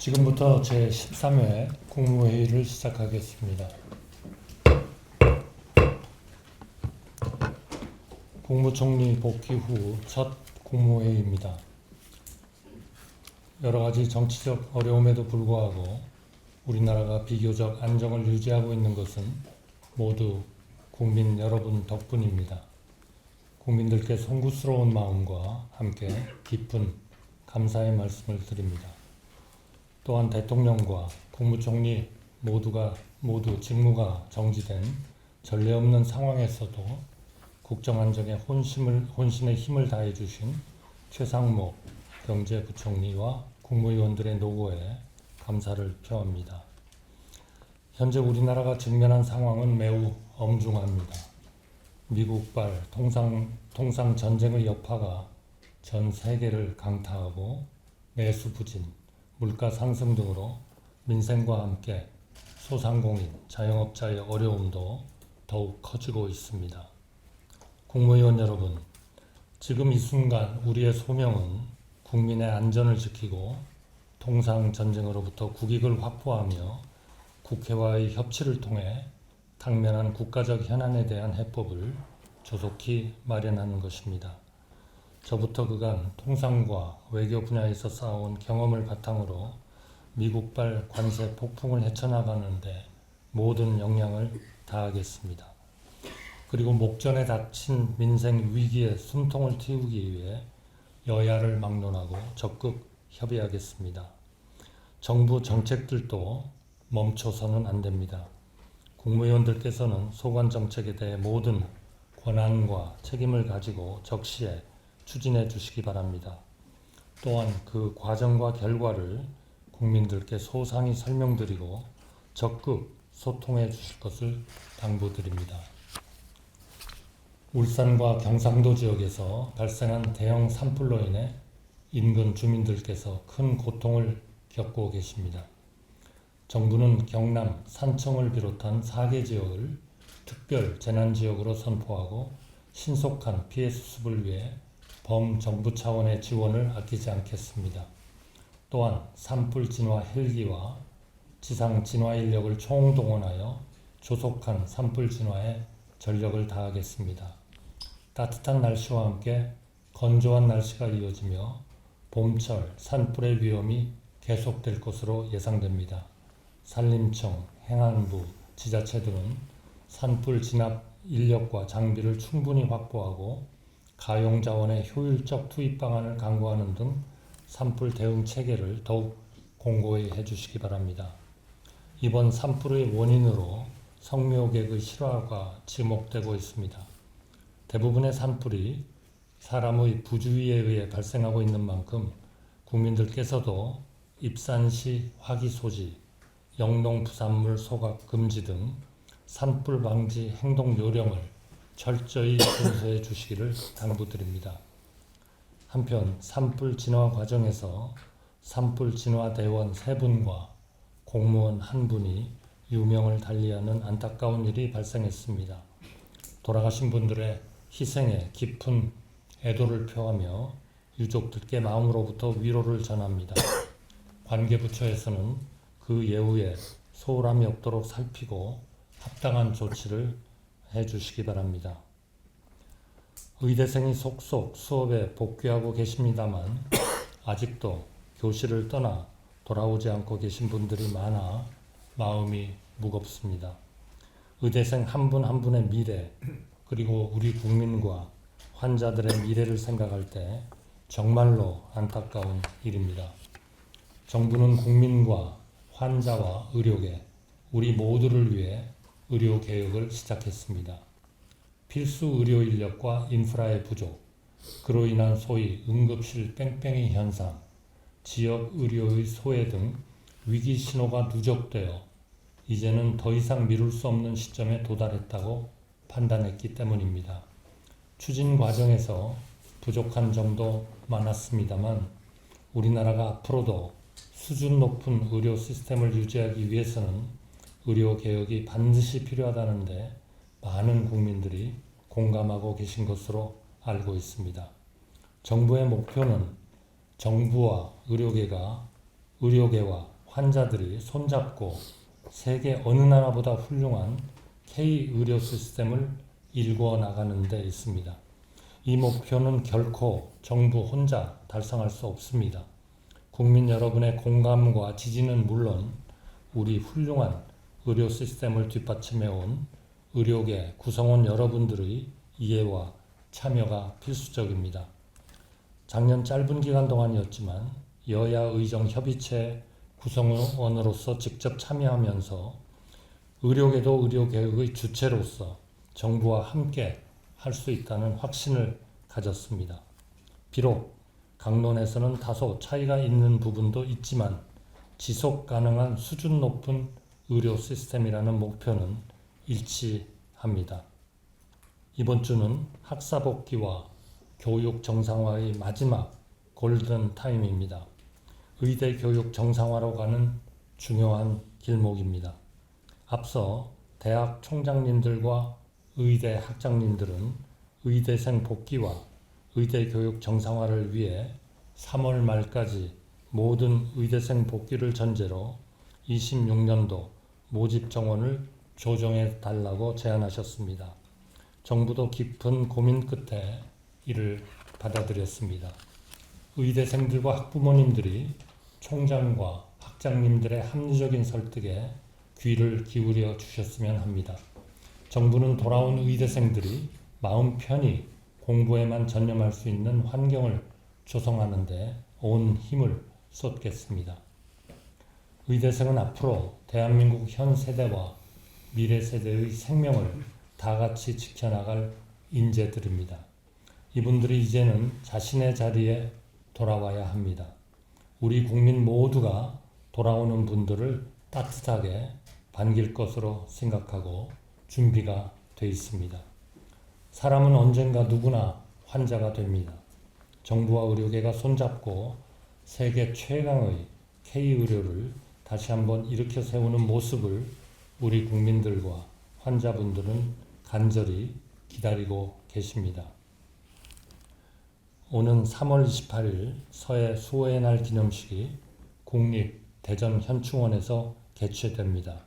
지금부터 제13회 국무회의를 시작하겠습니다. 국무총리 복귀 후 첫 국무회의입니다. 여러가지 정치적 어려움에도 불구하고 우리나라가 비교적 안정을 유지하고 있는 것은 모두 국민 여러분 덕분입니다. 국민들께 송구스러운 마음과 함께 깊은 감사의 말씀을 드립니다. 또한 대통령과 국무총리 모두 직무가 정지된 전례 없는 상황에서도 국정안정에 혼신의 힘을 다해 주신 최상목 경제부총리와 국무위원들의 노고에 감사를 표합니다. 현재 우리나라가 직면한 상황은 매우 엄중합니다. 미국발 통상 전쟁의 여파가 전 세계를 강타하고 내수 부진, 물가 상승 등으로 민생과 함께 소상공인, 자영업자의 어려움도 더욱 커지고 있습니다. 국무위원 여러분, 지금 이 순간 우리의 소명은 국민의 안전을 지키고 통상 전쟁으로부터 국익을 확보하며 국회와의 협치를 통해 당면한 국가적 현안에 대한 해법을 조속히 마련하는 것입니다. 저부터 그간 통상과 외교 분야에서 쌓아온 경험을 바탕으로 미국발 관세 폭풍을 헤쳐나가는데 모든 역량을 다하겠습니다. 그리고 목전에 닥친 민생 위기의 숨통을 틔우기 위해 여야를 막론하고 적극 협의하겠습니다. 정부 정책들도 멈춰서는 안 됩니다. 국무위원들께서는 소관 정책에 대해 모든 권한과 책임을 가지고 적시에 추진해 주시기 바랍니다. 또한 그 과정과 결과를 국민들께 소상히 설명드리고 적극 소통해 주실 것을 당부드립니다. 울산과 경상도 지역에서 발생한 대형 산불로 인해 인근 주민들께서 큰 고통을 겪고 계십니다. 정부는 경남, 산청을 비롯한 4개 지역을 특별 재난지역으로 선포하고 신속한 피해 수습을 위해 범정부 차원의 지원을 아끼지 않겠습니다. 또한 산불 진화 헬기와 지상 진화 인력을 총동원하여 조속한 산불 진화에 전력을 다하겠습니다. 따뜻한 날씨와 함께 건조한 날씨가 이어지며 봄철 산불의 위험이 계속될 것으로 예상됩니다. 산림청, 행안부, 지자체 등은 산불 진압 인력과 장비를 충분히 확보하고 가용자원의 효율적 투입 방안을 강구하는 등 산불 대응 체계를 더욱 공고히 해주시기 바랍니다. 이번 산불의 원인으로 성묘객의 실화가 지목되고 있습니다. 대부분의 산불이 사람의 부주의에 의해 발생하고 있는 만큼 국민들께서도 입산시 화기소지, 영농 부산물 소각 금지 등 산불 방지 행동 요령을 철저히 준수해 주시기를 당부드립니다. 한편 산불 진화 과정에서 산불 진화 대원 3분과 공무원 1분이 유명을 달리하는 안타까운 일이 발생했습니다. 돌아가신 분들의 희생에 깊은 애도를 표하며 유족들께 마음으로부터 위로를 전합니다. 관계부처에서는 그 예후에 소홀함이 없도록 살피고 합당한 조치를 해주시기 바랍니다. 의대생이 속속 수업에 복귀하고 계십니다만 아직도 교실을 떠나 돌아오지 않고 계신 분들이 많아 마음이 무겁습니다. 의대생 한 분 한 분의 미래 그리고 우리 국민과 환자들의 미래를 생각할 때 정말로 안타까운 일입니다. 정부는 국민과 환자와 의료계, 우리 모두를 위해 의료개혁을 시작했습니다. 필수 의료 인력과 인프라의 부족, 그로 인한 소위 응급실 뺑뺑이 현상, 지역 의료의 소외 등 위기 신호가 누적되어 이제는 더 이상 미룰 수 없는 시점에 도달했다고 판단했기 때문입니다. 추진 과정에서 부족한 점도 많았습니다만 우리나라가 앞으로도 수준 높은 의료 시스템을 유지하기 위해서는 의료 개혁이 반드시 필요하다는데 많은 국민들이 공감하고 계신 것으로 알고 있습니다. 정부의 목표는 정부와 의료계가 의료계와 환자들이 손잡고 세계 어느 나라보다 훌륭한 K-의료 시스템을 일구어 나가는 데 있습니다. 이 목표는 결코 정부 혼자 달성할 수 없습니다. 국민 여러분의 공감과 지지는 물론 우리 훌륭한 의료 시스템을 뒷받침해온 의료계 구성원 여러분들의 이해와 참여가 필수적입니다. 작년 짧은 기간 동안이었지만 여야 의정 협의체 구성원으로서 직접 참여하면서 의료계도 의료개혁의 주체로서 정부와 함께 할 수 있다는 확신을 가졌습니다. 비록 강론에서는 다소 차이가 있는 부분도 있지만 지속 가능한 수준 높은 의료 시스템이라는 목표는 일치합니다. 이번 주는 학사 복귀와 교육 정상화의 마지막 골든 타임입니다. 의대 교육 정상화로 가는 중요한 길목입니다. 앞서 대학 총장님들과 의대 학장님들은 의대생 복귀와 의대 교육 정상화를 위해 3월 말까지 모든 의대생 복귀를 전제로 26년도 모집 정원을 조정해 달라고 제안하셨습니다. 정부도 깊은 고민 끝에 이를 받아들였습니다. 의대생들과 학부모님들이 총장과 학장님들의 합리적인 설득에 귀를 기울여 주셨으면 합니다. 정부는 돌아온 의대생들이 마음 편히 공부에만 전념할 수 있는 환경을 조성하는 데 온 힘을 쏟겠습니다. 의대생은 앞으로 대한민국 현 세대와 미래 세대의 생명을 다 같이 지켜나갈 인재들입니다. 이분들이 이제는 자신의 자리에 돌아와야 합니다. 우리 국민 모두가 돌아오는 분들을 따뜻하게 반길 것으로 생각하고 준비가 돼 있습니다. 사람은 언젠가 누구나 환자가 됩니다. 정부와 의료계가 손잡고 세계 최강의 K-의료를 다시 한번 일으켜 세우는 모습을 우리 국민들과 환자분들은 간절히 기다리고 계십니다. 오는 3월 28일 서해 수호의 날 기념식이 국립대전현충원에서 개최됩니다.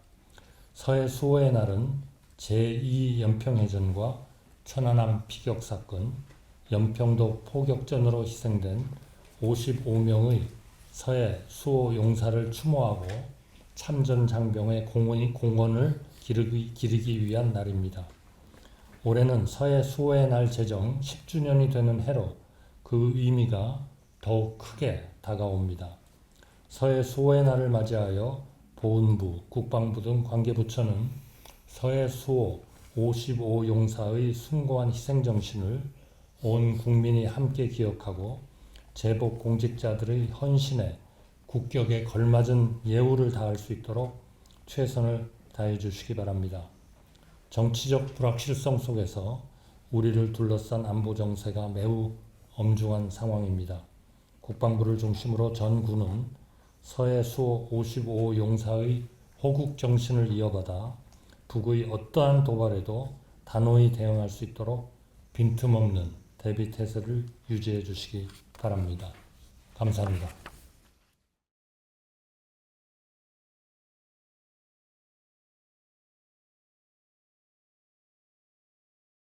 서해 수호의 날은 제2연평해전과 천안함 피격사건, 연평도 포격전으로 희생된 55명의 서해 수호 용사를 추모하고 참전 장병의 공헌을 기리기 위한 날입니다. 올해는 서해 수호의 날 제정 10주년이 되는 해로 그 의미가 더욱 크게 다가옵니다. 서해 수호의 날을 맞이하여 보훈부, 국방부 등 관계부처는 서해 수호 55용사의 숭고한 희생정신을 온 국민이 함께 기억하고 제복 공직자들의 헌신에 국격에 걸맞은 예우를 다할 수 있도록 최선을 다해 주시기 바랍니다. 정치적 불확실성 속에서 우리를 둘러싼 안보 정세가 매우 엄중한 상황입니다. 국방부를 중심으로 전 군은 서해 수호 55용사의 호국 정신을 이어받아 북의 어떠한 도발에도 단호히 대응할 수 있도록 빈틈없는 대비 태세를 유지해 주시기 바랍니다. 감사합니다.